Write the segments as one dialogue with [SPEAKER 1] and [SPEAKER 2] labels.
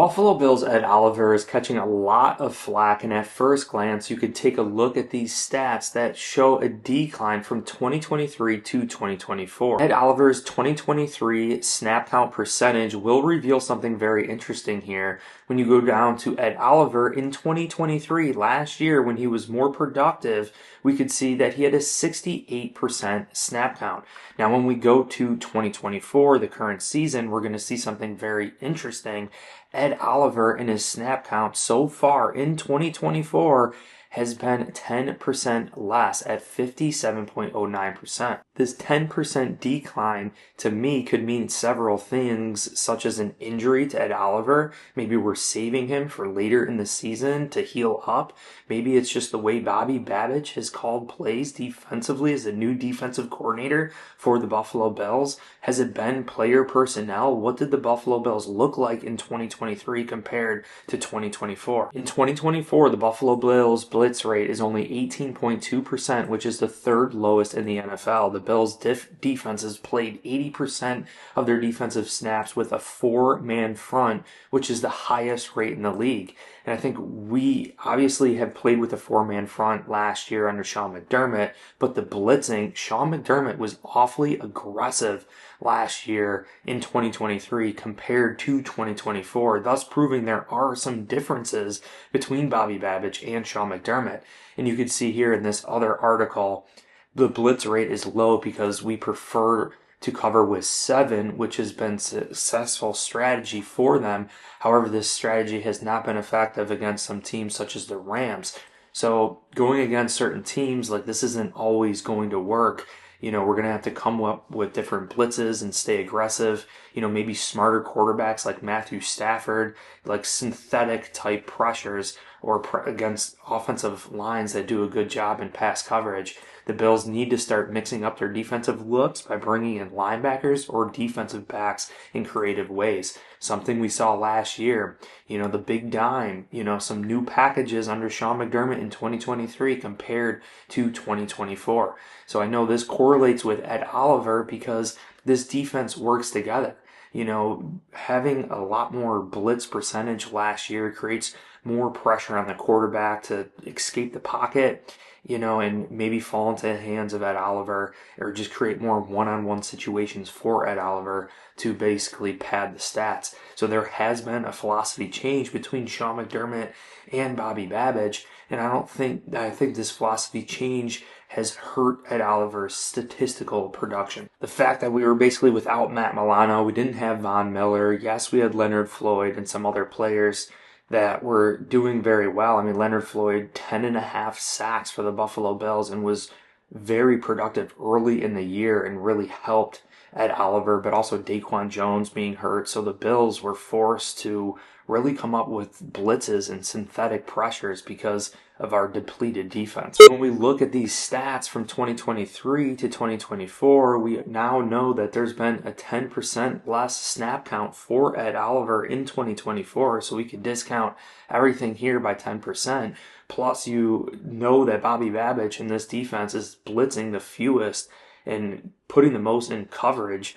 [SPEAKER 1] Buffalo Bills Ed Oliver is catching a lot of flack, and at first glance, you could take a look at these stats that show a decline from 2023 to 2024. Ed Oliver's 2023 snap count percentage will reveal something very interesting here. When you go down to Ed Oliver in 2023, last year when he was more productive, we could see that he had a 68% snap count. Now, when we go to 2024, the current season, we're going to see something very interesting. Ed Oliver in his snap count so far in 2024 has been 10% less at 57.09%. This 10% decline to me could mean several things, such as an injury to Ed Oliver. Maybe we're saving him for later in the season to heal up. Maybe it's just the way Bobby Babich has called plays defensively as a new defensive coordinator for the Buffalo Bills. Has it been player personnel? What did the Buffalo Bills look like in 2023 compared to 2024? In 2024, the Buffalo Bills blitz rate is only 18.2%, which is the third lowest in the NFL. The Bills' defenses played 80% of their defensive snaps with a four-man front, which is the highest rate in the league. And I think we obviously have played with a four-man front last year under Sean McDermott, but the blitzing, Sean McDermott was awfully aggressive last year in 2023 compared to 2024, thus proving there are some differences between Bobby Babich and Sean McDermott. And you can see here in this other article, the blitz rate is low because we prefer to cover with 7, which has been a successful strategy for them. However, this strategy has not been effective against some teams such as the Rams. So going against certain teams, like this isn't always going to work. We're going to have to come up with different blitzes and stay aggressive. Maybe smarter quarterbacks like Matthew Stafford, like synthetic type pressures or against offensive lines that do a good job in pass coverage. The Bills need to start mixing up their defensive looks by bringing in linebackers or defensive backs in creative ways. Something we saw last year, the big dime, some new packages under Sean McDermott in 2023 compared to 2024. So I know this correlates with Ed Oliver because this defense works together. Having a lot more blitz percentage last year creates more pressure on the quarterback to escape the pocket, and maybe fall into the hands of Ed Oliver or just create more one-on-one situations for Ed Oliver to basically pad the stats. So there has been a philosophy change between Sean McDermott and Bobby Babich, and I think this philosophy change has hurt Ed Oliver's statistical production. The fact that we were basically without Matt Milano, we didn't have Von Miller, yes, we had Leonard Floyd and some other players that were doing very well. I mean, Leonard Floyd, 10.5 sacks for the Buffalo Bills and was very productive early in the year and really helped Ed Oliver, but also Daquan Jones being hurt. So the Bills were forced to really come up with blitzes and synthetic pressures because of our depleted defense. When we look at these stats from 2023 to 2024, we now know that there's been a 10% less snap count for Ed Oliver in 2024, so we could discount everything here by 10%. Plus, that Bobby Babich in this defense is blitzing the fewest and putting the most in coverage.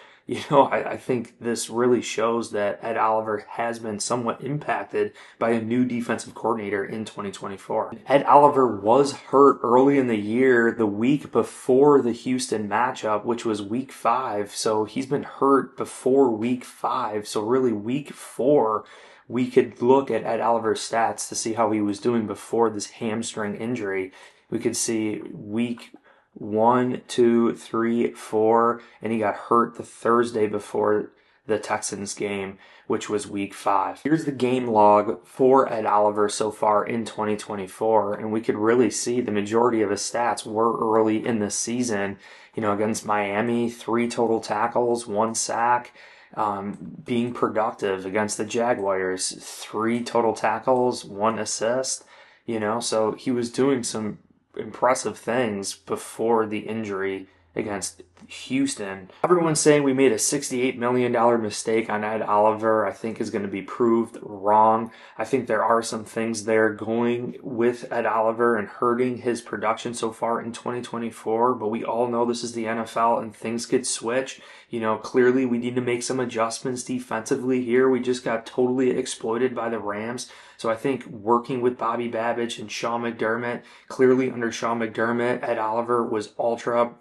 [SPEAKER 1] I think this really shows that Ed Oliver has been somewhat impacted by a new defensive coordinator in 2024. Ed Oliver was hurt early in the year, the week before the Houston matchup, which was week 5. So he's been hurt before week 5. So really week 4, we could look at Ed Oliver's stats to see how he was doing before this hamstring injury. We could see week 1, 2, 3, 4, and he got hurt the Thursday before the Texans game, which was week 5. Here's the game log for Ed Oliver so far in 2024, and we could really see the majority of his stats were early in the season. Against Miami, 3 total tackles, 1 sack. Being productive against the Jaguars, 3 total tackles, 1 assist. So he was doing some impressive things before the injury against Houston. Everyone's saying we made a $68 million mistake on Ed Oliver. I think is going to be proved wrong. I think there are some things there going with Ed Oliver and hurting his production so far in 2024, but we all know this is the NFL and things could switch. You know, clearly we need to make some adjustments defensively here. We just got totally exploited by the Rams. So I think working with Bobby Babich and Sean McDermott, clearly under Sean McDermott, Ed Oliver was ultra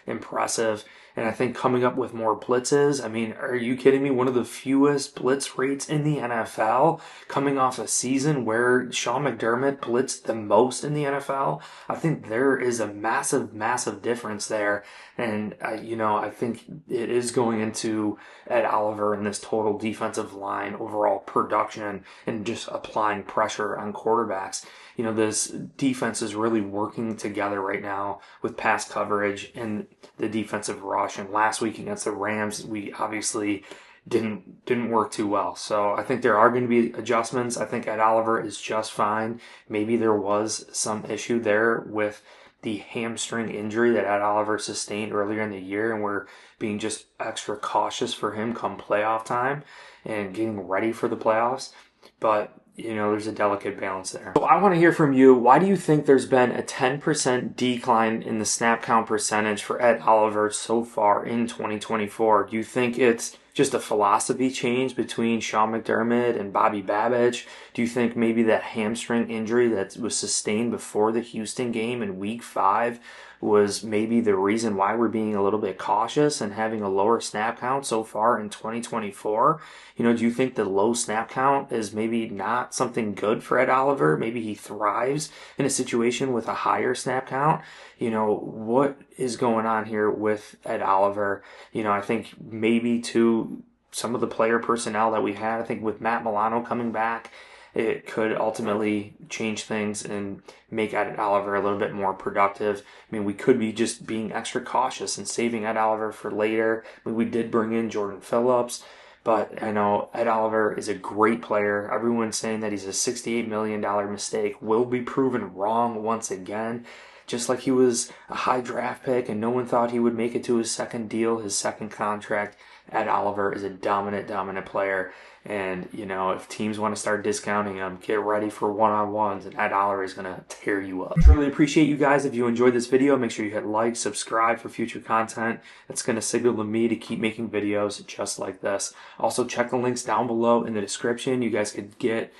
[SPEAKER 1] impressive. And I think coming up with more blitzes, I mean, are you kidding me? One of the fewest blitz rates in the NFL, coming off a season where Sean McDermott blitzed the most in the NFL. I think there is a massive difference there. And, I think it is going into Ed Oliver and this total defensive line, overall production, and just applying pressure on quarterbacks. This defense is really working together right now with pass coverage and the defensive rush. And last week against the Rams, we obviously didn't work too well. So I think there are going to be adjustments. I think Ed Oliver is just fine. Maybe there was some issue there with the hamstring injury that Ed Oliver sustained earlier in the year, and we're being just extra cautious for him come playoff time and getting ready for the playoffs. But there's a delicate balance there. So I want to hear from you. Why do you think there's been a 10% decline in the snap count percentage for Ed Oliver so far in 2024? Do you think it's just a philosophy change between Sean McDermott and Bobby Babich? Do you think maybe that hamstring injury that was sustained before the Houston game in week 5 was maybe the reason why we're being a little bit cautious and having a lower snap count so far in 2024? Do you think the low snap count is maybe not something good for Ed Oliver? Maybe he thrives in a situation with a higher snap count? What is going on here with Ed Oliver? I think maybe too some of the player personnel that we had, I think with Matt Milano coming back, it could ultimately change things and make Ed Oliver a little bit more productive. I mean, we could be just being extra cautious and saving Ed Oliver for later. I mean, we did bring in Jordan Phillips, but I know Ed Oliver is a great player. Everyone's saying that he's a $68 million mistake. Will be proven wrong once again. Just like he was a high draft pick and no one thought he would make it to his second deal, his second contract. Ed Oliver is a dominant player. And, if teams want to start discounting him, get ready for one-on-ones, and Ed Oliver is going to tear you up. Really appreciate you guys. If you enjoyed this video, make sure you hit like, subscribe for future content. That's going to signal to me to keep making videos just like this. Also, check the links down below in the description. You guys could get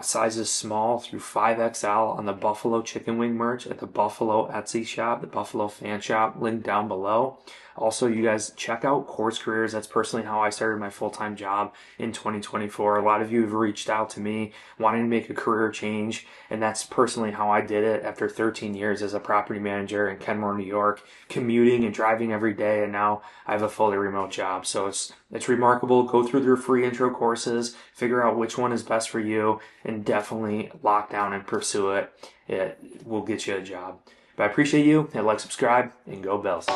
[SPEAKER 1] sizes small through 5XL on the Buffalo Chicken Wing merch at the Buffalo Etsy shop, the Buffalo Fan Shop, link down below. Also, you guys check out Course Careers. That's personally how I started my full-time job in 2024. A lot of you have reached out to me wanting to make a career change, and that's personally how I did it after 13 years as a property manager in Kenmore, New York, commuting and driving every day, and now I have a fully remote job. So it's remarkable. Go through their free intro courses, figure out which one is best for you, and definitely lock down and pursue it. It will get you a job. But I appreciate you. Hit like, subscribe, and go Bills.